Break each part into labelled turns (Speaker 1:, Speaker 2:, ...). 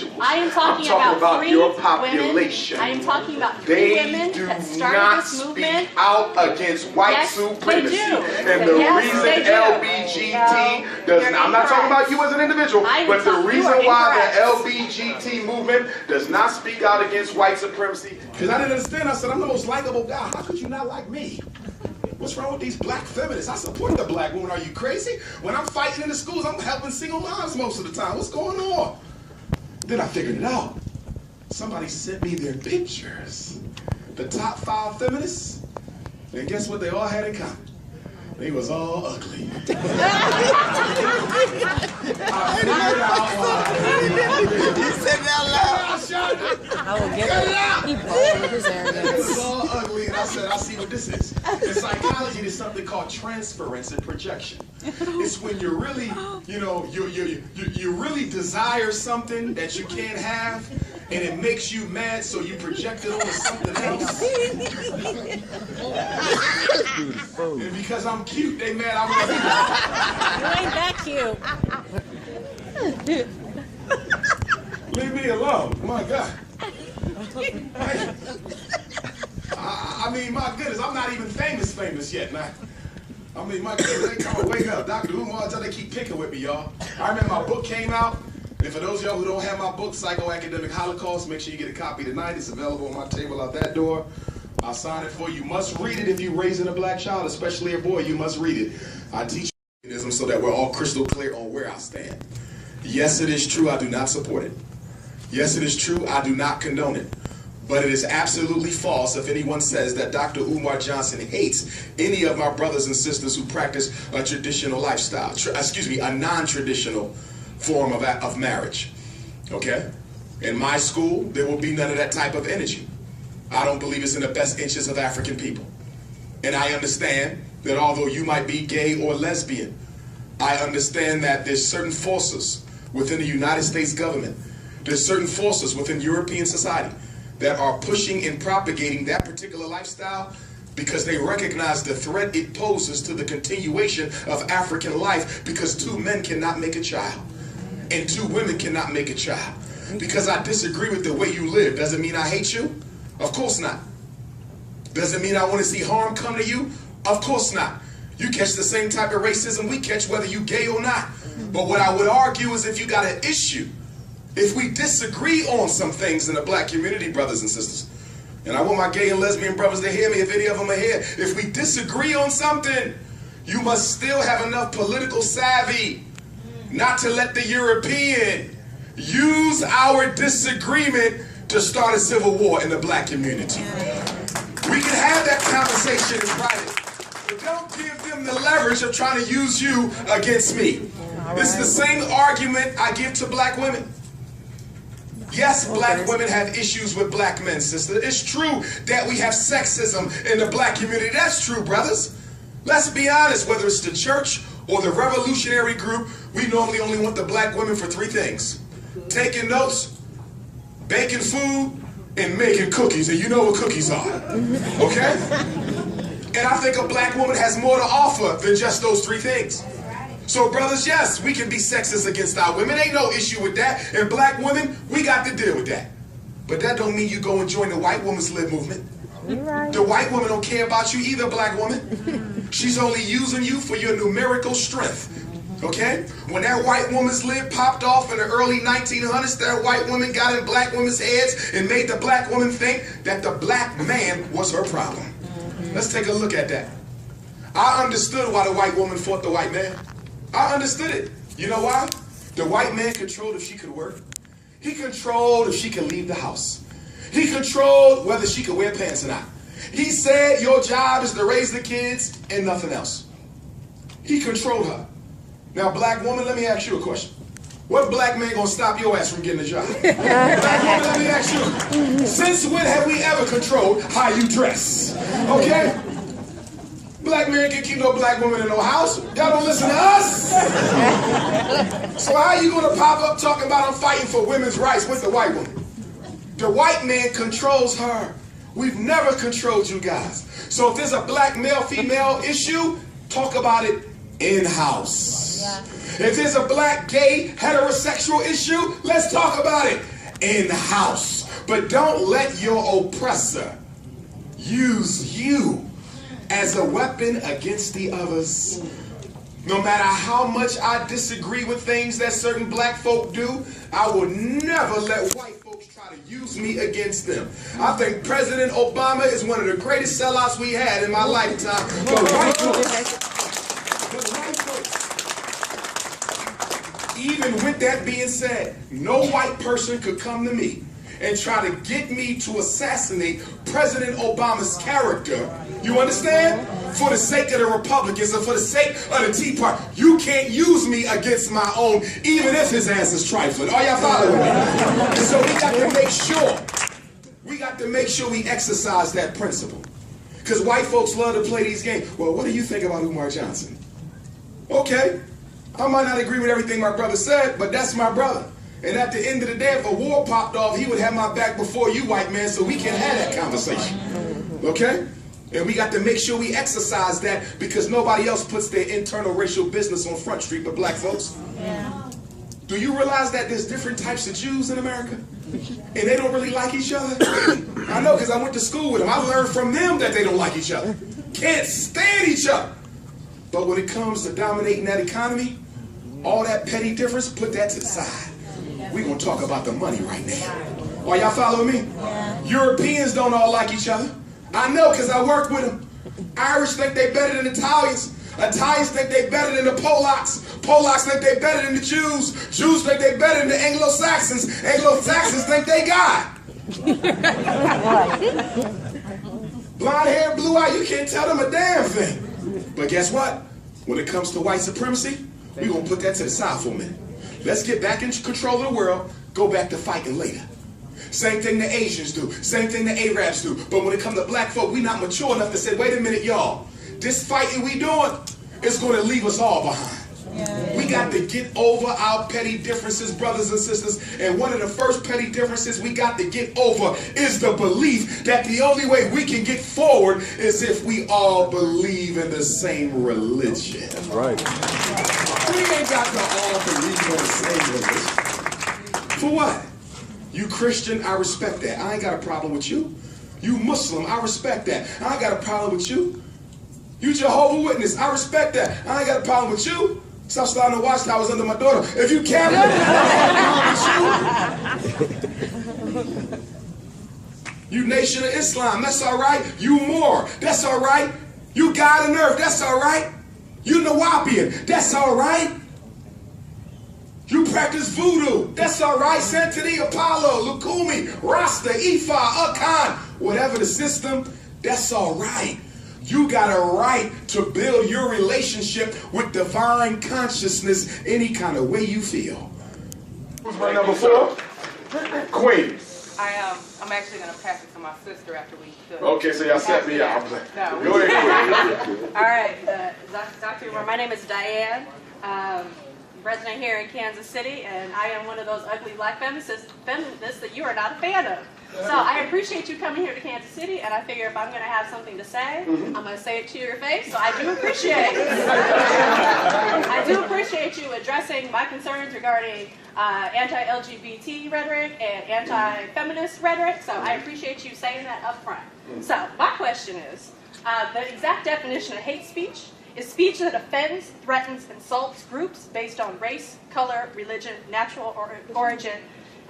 Speaker 1: individuals.
Speaker 2: I am talking about
Speaker 1: your population.
Speaker 2: Women. I am talking about three women that started this movement.
Speaker 1: They do not speak out against white supremacy.
Speaker 2: They do.
Speaker 1: And the reason LBGT does not, I'm not talking about you as an individual, but the reason why the LBGT movement does not speak out against white supremacy, because I didn't understand. I said, I'm the most likable guy. How could you not like me? What's wrong with these black feminists? I support the black woman. Are you crazy? When I'm fighting in the schools, I'm helping single moms most of the time. What's going on? Then I figured it out. Somebody sent me their pictures. The top 5 feminists. And guess what they all had in common? They was all ugly. I figured out why.
Speaker 3: You said that loud.
Speaker 1: I shot it.
Speaker 4: I will get it. He bold with his arrogance.
Speaker 1: It was all ugly, and I said, I see what this is. In psychology, there's something called transference and projection. It's when you're really, you know, you really desire something that you can't have, and it makes you mad, so you project it onto something else. And because I'm cute, they mad I
Speaker 4: You ain't that cute.
Speaker 1: Leave me alone. My God. I mean, my goodness, I'm not even famous yet. Now, I mean, my goodness, they come and wake up. DrUMAR, they keep picking with me, y'all. I remember my book came out. And for those of y'all who don't have my book, Psychoacademicholocaust, make sure you get a copy tonight. It's available on my table out that door. I'll sign it for you. You must read it if you're raising a black child, especially a boy. You must read it. I teach feminism so that we're all crystal clear on where I stand. Yes, it is true. I do not support it. Yes, it is true. I do not condone it. But it is absolutely false if anyone says that DrUmarJohnson hates any of my brothers and sisters who practice a traditional lifestyle. A non-traditional form of marriage. Okay? In my school, there will be none of that type of energy. I don't believe it's in the best interests of African people. And I understand that although you might be gay or lesbian, I understand that there's certain forces within the United States government, there's certain forces within European society that are pushing and propagating that particular lifestyle because they recognize the threat it poses to the continuation of African life, because 2 men cannot make a child and 2 women cannot make a child. Because I disagree with the way you live doesn't mean I hate you? Of course not. Does it mean I want to see harm come to you? Of course not. You catch the same type of racism we catch whether you gay or not. But what I would argue is if you got an issue, if we disagree on some things in the black community, brothers and sisters, and I want my gay and lesbian brothers to hear me if any of them are here, if we disagree on something, you must still have enough political savvy not to let the European use our disagreement to start a civil war in the black community. We can have that conversation in private, but don't give them the leverage of trying to use you against me. It's the same argument I give to black women. Yes, black women have issues with black men, sister. It's true that we have sexism in the black community. That's true, brothers. Let's be honest, whether it's the church or the revolutionary group, we normally only want the black women for 3 things: taking notes, baking food, and making cookies. And you know what cookies are, okay? And I think a black woman has more to offer than just those 3 things. So brothers, yes, we can be sexist against our women. Ain't no issue with that. And black women, we got to deal with that. But that don't mean you go and join the white woman's lib movement. Right. The white woman don't care about you either, black woman. She's only using you for your numerical strength. Okay? When that white woman's lib popped off in the early 1900s, that white woman got in black women's heads and made the black woman think that the black man was her problem. Let's take a look at that. I understood why the white woman fought the white man. I understood it. You know why? The white man controlled if she could work. He controlled if she could leave the house. He controlled whether she could wear pants or not. He said your job is to raise the kids and nothing else. He controlled her. Now, black woman, let me ask you a question. What black man gonna stop your ass from getting a job? Black woman, let me ask you. Since when have we ever controlled how you dress? Okay? Black man can keep no black woman in no house. Y'all don't listen to us. So how you gonna pop up talking about I'm fighting for women's rights with the white woman? The white man controls her. We've never controlled you guys. So if there's a black male-female issue, talk about it in-house. If there's a black, gay, heterosexual issue, let's talk about it in the house. But don't let your oppressor use you as a weapon against the others. No matter how much I disagree with things that certain black folk do, I will never let white folks try to use me against them. I think President Obama is one of the greatest sellouts we had in my lifetime. But white folks, even with that being said, no white person could come to me and try to get me to assassinate President Obama's character. You understand? For the sake of the Republicans and for the sake of the Tea Party. You can't use me against my own, even if his ass is trifling. Are y'all following me? And so we got to make sure we exercise that principle. Because white folks love to play these games. Well, what do you think about Umar Johnson? Okay, I might not agree with everything my brother said, but that's my brother. And at the end of the day, if a war popped off, he would have my back before you, white man, so we can have that conversation. Okay? And we got to make sure we exercise that because nobody else puts their internal racial business on Front Street but black folks. Yeah. Do you realize that there's different types of Jews in America? And they don't really like each other? I know because I went to school with them. I learned from them that they don't like each other. Can't stand each other. But when it comes to dominating that economy, all that petty difference, put that to the side. We're going to talk about the money right now. Are y'all following me? Yeah. Europeans don't all like each other. I know because I work with them. Irish think they better than Italians. Italians think they better than the Polacks. Polacks think they better than the Jews. Jews think they better than the Anglo-Saxons. Anglo-Saxons think they God. Blonde hair, blue eye, you can't tell them a damn thing. But guess what? When it comes to white supremacy, we're going to put that to the side for a minute. Let's get back in control of the world, go back to fighting later. Same thing the Asians do, same thing the Arabs do. But when it comes to black folk, we're not mature enough to say, wait a minute, y'all, this fighting we doing is going to leave us all behind. We got to get over our petty differences, brothers and sisters. And one of the first petty differences we got to get over is the belief that the only way we can get forward is if we all believe in the same religion. That's right. We ain't got to all believe in the same religion. For what? You Christian, I respect that. I ain't got a problem with you. You Muslim, I respect that. I ain't got a problem with you. You Jehovah's Witness, I respect that. I ain't got a problem with you. Stop starting to watch towers under my daughter. If you Catholic, I ain't got a problem with you. You Nation of Islam, that's all right. You Moor, that's all right. You God and Earth, that's all right. You Nawapian, that's all right. You practice voodoo, that's all right. Santini, Apollo, Lukumi, Rasta, Ifa, Akan, whatever the system, that's all right. You got a right to build your relationship with divine consciousness any kind of way you feel. Who's my number 4? Queen.
Speaker 5: I'm actually going to pass it to my sister after we do it.
Speaker 1: Okay, so y'all set me up.
Speaker 5: No.
Speaker 1: Go ahead.
Speaker 2: All right, Dr. UMAR, my name is Diane. Resident here in Kansas City, and I am one of those ugly black feminists that you are not a fan of. So I appreciate you coming here to Kansas City, and I figure if I'm going to have something to say, I'm going to say it to your face. So I do appreciate you addressing my concerns regarding anti-LGBT rhetoric and anti-feminist rhetoric. So I appreciate you saying that up front. So my question is, the exact definition of hate speech is speech that offends, threatens, insults groups based on race, color, religion, natural origin,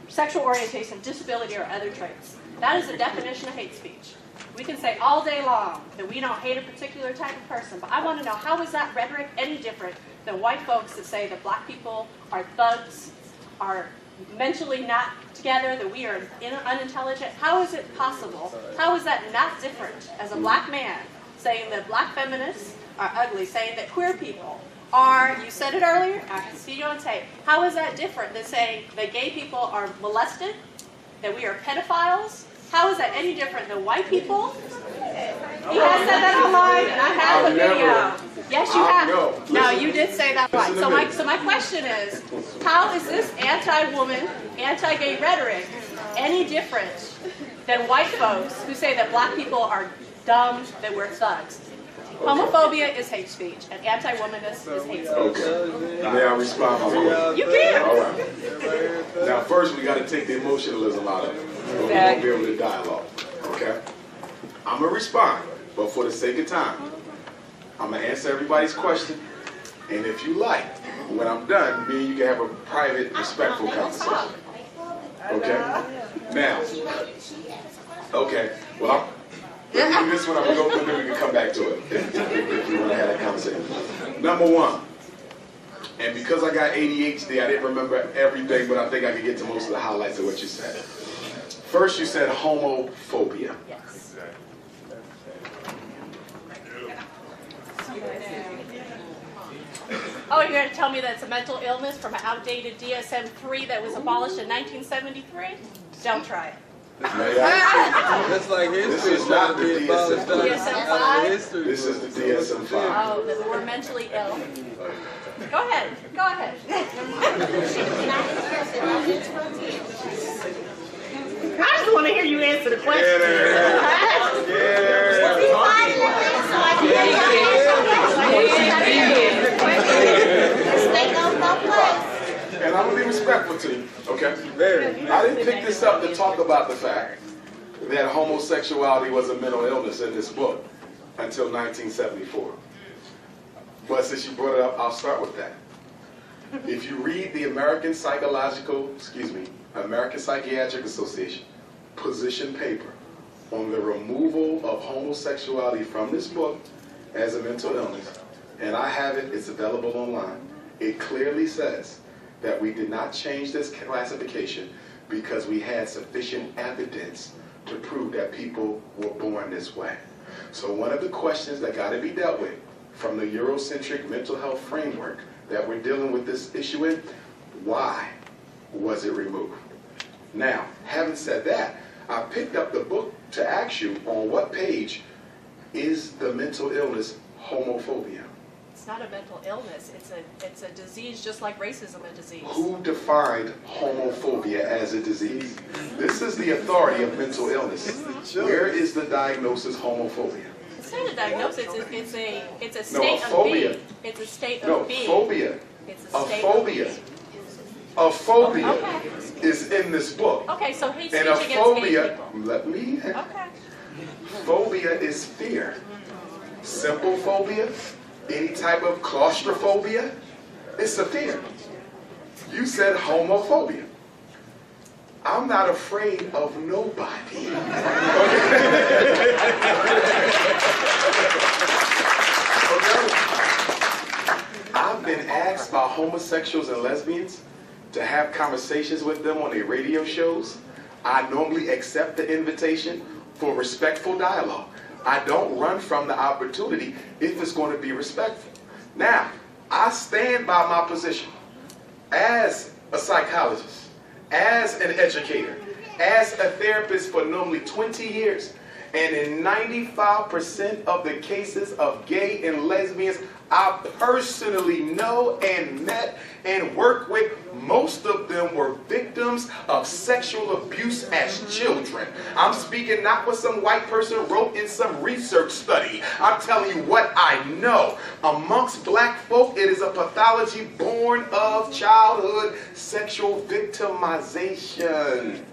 Speaker 2: sexual orientation, disability, or other traits. That is the definition of hate speech. We can say all day long that we don't hate a particular type of person, but I want to know, how is that rhetoric any different than white folks that say that black people are thugs, are mentally not together, that we are unintelligent? How is it possible? How is that not different as a black man saying that black feminists are ugly, saying that queer people are, you said it earlier, I can see you on tape. How is that different than saying that gay people are molested, that we are pedophiles? How is that any different than white people? He has said that online, and I have the video. Yes, you have. No, you did say that right. So my question is, how is this anti-woman, anti-gay rhetoric any different than white folks who say that black people are dumb, that we're thugs? Homophobia is hate speech, and anti-womanist is hate speech.
Speaker 1: Okay. May I respond?
Speaker 2: You can.
Speaker 1: All right. Now, first, we got to take the emotionalism out of it. We won't be able to dialogue. Okay? I'm going to respond, but for the sake of time, I'm going to answer everybody's question. And if you like, when I'm done, me and you can have a private, respectful conversation. Okay? Now, okay, well, let me do this one. I'm going to go through, then we can come back to it if you want to have that conversation. Number one, and because I got ADHD, I didn't remember everything, but I think I can get to most of the highlights of what you said. First, you said homophobia.
Speaker 2: Yes. Oh, you're going to tell me that it's a mental illness from an outdated DSM-3 that was abolished in 1973? Don't try it.
Speaker 3: That's like history.
Speaker 1: This is not the DSM-5.
Speaker 2: DSM-5?
Speaker 1: This is the DSM-5.
Speaker 2: Oh, that we're mentally ill. Go ahead. Go ahead. I just want to hear you answer the question.
Speaker 1: And I'm going to be respectful to you, okay? I didn't pick this up to talk about the fact that homosexuality was a mental illness in this book until 1974. But since you brought it up, I'll start with that. If you read the American Psychiatric Association position paper on the removal of homosexuality from this book as a mental illness, and I have it, it's available online, it clearly says that we did not change this classification because we had sufficient evidence to prove that people were born this way. So one of the questions that got to be dealt with from the Eurocentric mental health framework that we're dealing with this issue in, why was it removed? Now, having said that, I picked up the book to ask you on what page is the mental illness homophobia.
Speaker 2: It's not a mental illness. It's a disease, just like racism a disease.
Speaker 1: Who defined homophobia as a disease? This is the authority of mental illness. Where is the diagnosis homophobia?
Speaker 2: It's not a diagnosis. It's a state
Speaker 1: No, a phobia.
Speaker 2: of being. It's a state
Speaker 1: No,
Speaker 2: of being.
Speaker 1: phobia.
Speaker 2: It's a
Speaker 1: A
Speaker 2: state
Speaker 1: phobia.
Speaker 2: of
Speaker 1: A phobia
Speaker 2: Okay.
Speaker 1: is in this book.
Speaker 2: Okay, so hate speech
Speaker 1: And a
Speaker 2: against gay
Speaker 1: phobia,
Speaker 2: people.
Speaker 1: let me,
Speaker 2: Okay.
Speaker 1: phobia is fear. Simple phobia, any type of claustrophobia, it's a fear. You said homophobia. I'm not afraid of nobody. I've been asked by homosexuals and lesbians to have conversations with them on their radio shows. I normally accept the invitation for respectful dialogue. I don't run from the opportunity if it's going to be respectful. Now, I stand by my position as a psychologist, as an educator, as a therapist for normally 20 years. And in 95% of the cases of gay and lesbians I personally know and met and worked with, most of them were victims of sexual abuse as children. I'm speaking not what some white person wrote in some research study. I'm telling you what I know. Amongst black folk, it is a pathology born of childhood sexual victimization.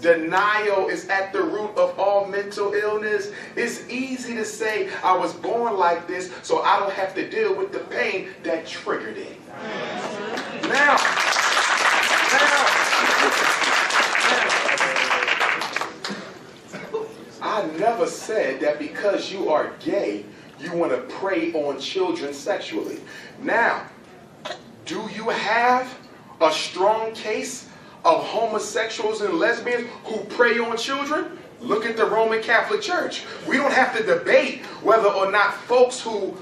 Speaker 1: Denial is at the root of all mental illness. It's easy to say, I was born like this, so I don't have to deal with the pain that triggered it. Now, I never said that because you are gay, you want to prey on children sexually. Now, do you have a strong case of homosexuals and lesbians who prey on children? Look at the Roman Catholic Church. We don't have to debate whether or not folks who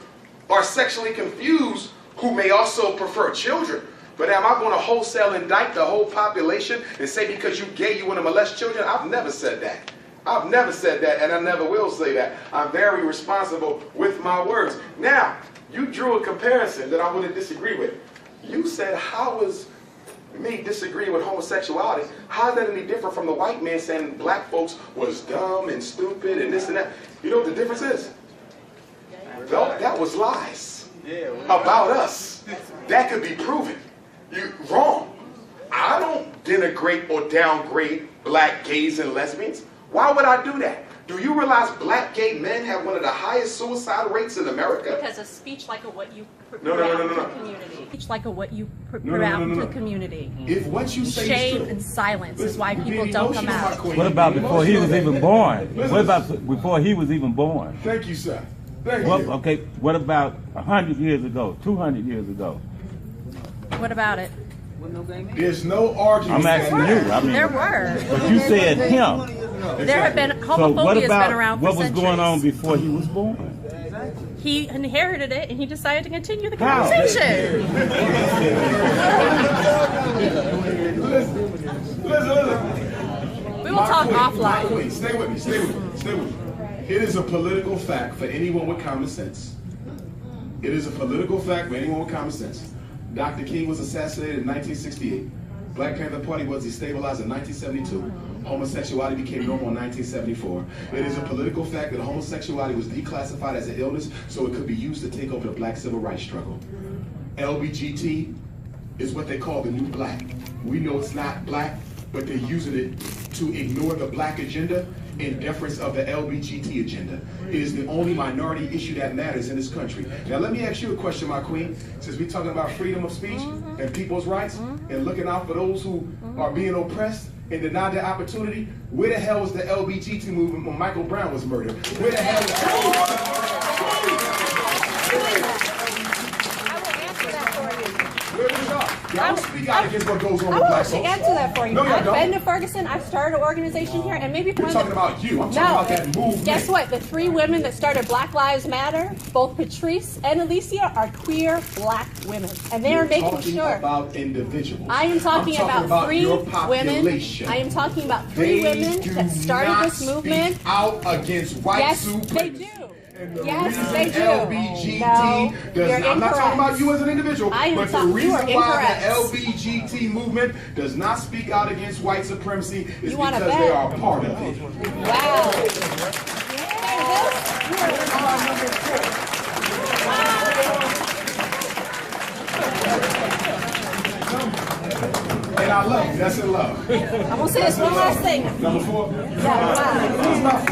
Speaker 1: are sexually confused who may also prefer children. But am I going to wholesale indict the whole population and say because you're gay you want to molest children? I've never said that. I've never said that, and I never will say that. I'm very responsible with my words. Now, you drew a comparison that I'm going to disagree with. You said, how is me disagreeing with homosexuality, how is that any different from the white man saying black folks was dumb and stupid and this and that? You know what the difference is? No, that was lies about us. That could be proven. You're wrong. I don't denigrate or downgrade black gays and lesbians. Why would I do that? Do you realize black gay men have one of the highest suicide rates in America?
Speaker 2: Because of speech like a what you put
Speaker 1: No.
Speaker 2: out to the community. Speech like a what you put out to the community.
Speaker 1: If what you say
Speaker 2: Shame
Speaker 1: is true,
Speaker 2: and silence is why
Speaker 1: Listen,
Speaker 2: people
Speaker 1: be
Speaker 2: don't come
Speaker 1: emotional,
Speaker 2: out.
Speaker 1: my queen.
Speaker 6: What about
Speaker 1: Be
Speaker 6: before he was
Speaker 1: emotional.
Speaker 6: even born?
Speaker 1: Listen.
Speaker 6: What about before he was even born?
Speaker 1: Thank you, sir. Thank
Speaker 6: What,
Speaker 1: you.
Speaker 6: okay, what about 100 years ago, 200 years ago?
Speaker 2: What about it?
Speaker 1: There's no argument.
Speaker 6: I'm asking you. I mean,
Speaker 2: There were.
Speaker 6: but you said him.
Speaker 2: There have been,
Speaker 6: So
Speaker 2: homophobia
Speaker 6: what
Speaker 2: has
Speaker 6: about
Speaker 2: been around for
Speaker 6: what was
Speaker 2: centuries.
Speaker 6: going on before he was born?
Speaker 2: He inherited it and he decided to continue the
Speaker 6: How?
Speaker 2: conversation.
Speaker 1: Listen.
Speaker 2: We will talk offline.
Speaker 1: Queen, stay with me, stay with me, stay with me. It is a political fact for anyone with common sense. It is a political fact for anyone with common sense. Dr. King was assassinated in 1968. Black Panther Party was destabilized in 1972. Homosexuality became normal in 1974. It is a political fact that homosexuality was declassified as an illness so it could be used to take over the black civil rights struggle. LGBTQ is what they call the new black. We know it's not black, but they're using it to ignore the black agenda in deference of the LGBTQ agenda. It is the only minority issue that matters in this country. Now let me ask you a question, my queen. Since we're talking about freedom of speech and people's rights and looking out for those who are being oppressed and denied their opportunity, where the hell was the LGBTQ movement when Michael Brown was murdered? Where the hell Y'all speak out against what goes on
Speaker 2: I
Speaker 1: with
Speaker 2: will
Speaker 1: black
Speaker 2: actually
Speaker 1: folks.
Speaker 2: answer that for you.
Speaker 1: No, you
Speaker 2: I've
Speaker 1: don't.
Speaker 2: been to Ferguson. I've started an organization here, and maybe
Speaker 1: We're talking about you. I'm talking about that movement.
Speaker 2: Guess what? The three women that started Black Lives Matter, both Patrice and Alicia, are queer black women, and they are making
Speaker 1: talking
Speaker 2: sure.
Speaker 1: about individuals.
Speaker 2: I am talking about three
Speaker 1: your
Speaker 2: women.
Speaker 1: population.
Speaker 2: I am talking about three women that started this movement.
Speaker 1: Speak out against white
Speaker 2: Yes,
Speaker 1: supremacy.
Speaker 2: they do.
Speaker 1: And the
Speaker 2: Yes,
Speaker 1: reason
Speaker 2: they do.
Speaker 1: LGBTQ
Speaker 2: No,
Speaker 1: does
Speaker 2: you're
Speaker 1: not, I'm not talking
Speaker 2: incorrect.
Speaker 1: about you as an individual,
Speaker 2: I am
Speaker 1: but the
Speaker 2: talking- you
Speaker 1: reason
Speaker 2: are
Speaker 1: why
Speaker 2: incorrect.
Speaker 1: the LGBTQ movement does not speak out against white supremacy is
Speaker 2: You wanna
Speaker 1: because
Speaker 2: bet?
Speaker 1: they are a part of it.
Speaker 2: Wow.
Speaker 1: And I love you. That's in love.
Speaker 2: I'm gonna say this one last thing.
Speaker 1: Number 4.
Speaker 2: Yeah,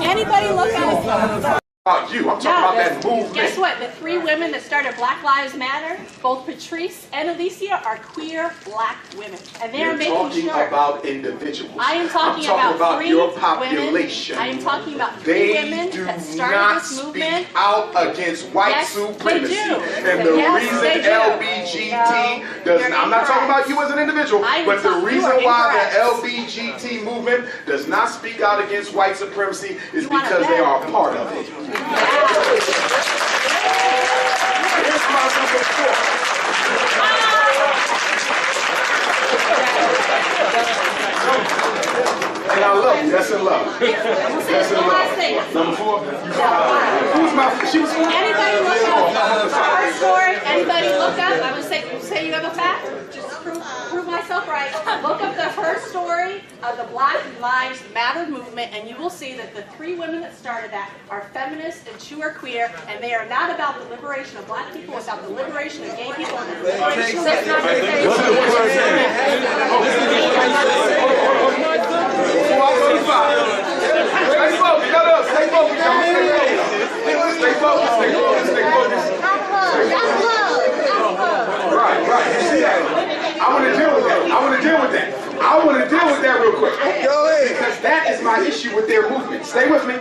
Speaker 2: anybody look at
Speaker 1: About you. I'm talking about that movement.
Speaker 2: Guess what? The three women that started Black Lives Matter, both Patrice and Alicia, are queer black women, and they are
Speaker 1: You're
Speaker 2: making
Speaker 1: talking
Speaker 2: sure.
Speaker 1: about individuals.
Speaker 2: I am talking
Speaker 1: I'm about
Speaker 2: three
Speaker 1: your population.
Speaker 2: women. I am talking about three women
Speaker 1: do
Speaker 2: that started
Speaker 1: not
Speaker 2: this movement.
Speaker 1: speak out against white
Speaker 2: Yes,
Speaker 1: supremacy.
Speaker 2: they do.
Speaker 1: And the
Speaker 2: Yes,
Speaker 1: reason
Speaker 2: they do.
Speaker 1: LGBTQ does
Speaker 2: you're
Speaker 1: not, I'm not talking
Speaker 2: incorrect.
Speaker 1: about you as an individual,
Speaker 2: I am
Speaker 1: but the
Speaker 2: talking- you
Speaker 1: reason
Speaker 2: are
Speaker 1: why
Speaker 2: incorrect.
Speaker 1: the LGBTQ movement does not speak out against white supremacy is
Speaker 2: You wanna
Speaker 1: because they
Speaker 2: bet?
Speaker 1: are a part of it. Here's my number 4. And I love you. That's in love. That's in
Speaker 2: One last
Speaker 1: love.
Speaker 2: thing.
Speaker 1: Number 4. Who's my? She was.
Speaker 2: Anybody look up her story? Anybody look up? I'm gonna say you have a fact. Just prove myself right. Look up the her story of the Black Lives Matter movement, and you will see that the three women that started that are feminists and two are queer, and they are not about the liberation of black people. It's about the liberation of gay people and the liberation of
Speaker 6: What's the word name?
Speaker 1: Before I go to 5. Stay focused. Shut up. Stay focused. Y'all. Stay focused. Stay focused. Stay focused. Stay focused. Right. You see that? I want to deal with that. I want to deal with that real quick.
Speaker 3: Go ahead.
Speaker 1: Because that is my issue with their movement. Stay with me.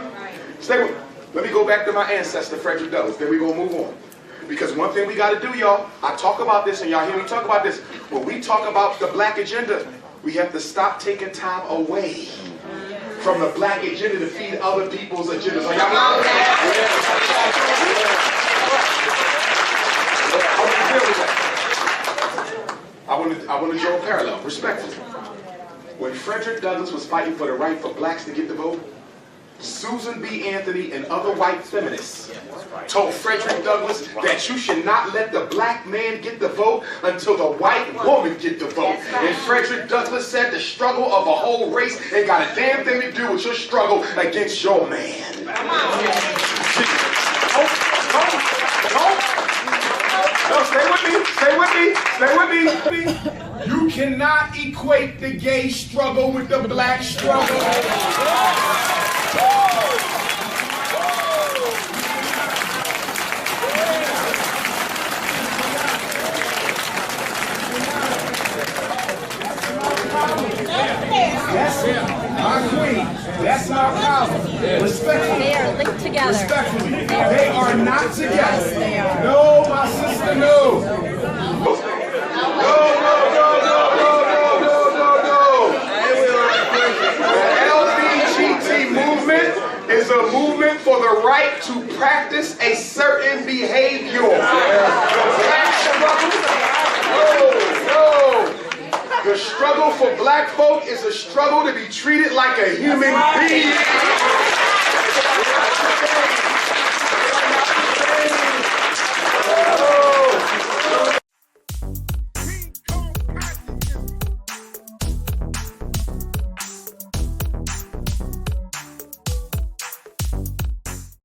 Speaker 1: Stay with me. Let me go back to my ancestor, Frederick Douglass. Then we're going to move on. Because one thing we got to do, y'all, I talk about this and y'all hear me talk about this. When we talk about the black agenda, we have to stop taking time away from the black agenda to feed other people's agendas. So y'all know I want to draw a parallel, respectfully. When Frederick Douglass was fighting for the right for blacks to get the vote, Susan B. Anthony and other white feminists told Frederick Douglass that you should not let the black man get the vote until the white woman get the vote. And Frederick Douglass said the struggle of a whole race ain't got a damn thing to do with your struggle against your man. Stay with me. Stay with me. You cannot equate the gay struggle with the black struggle. My queen, that's my problem. Respectfully.
Speaker 4: They are linked together.
Speaker 1: Respectfully. They are not together.
Speaker 4: Yes, they are.
Speaker 1: No, my sister, no. The LGBTQ movement is a movement for the right to practice a certain behavior. The struggle for black folk is a struggle to be treated like a human being.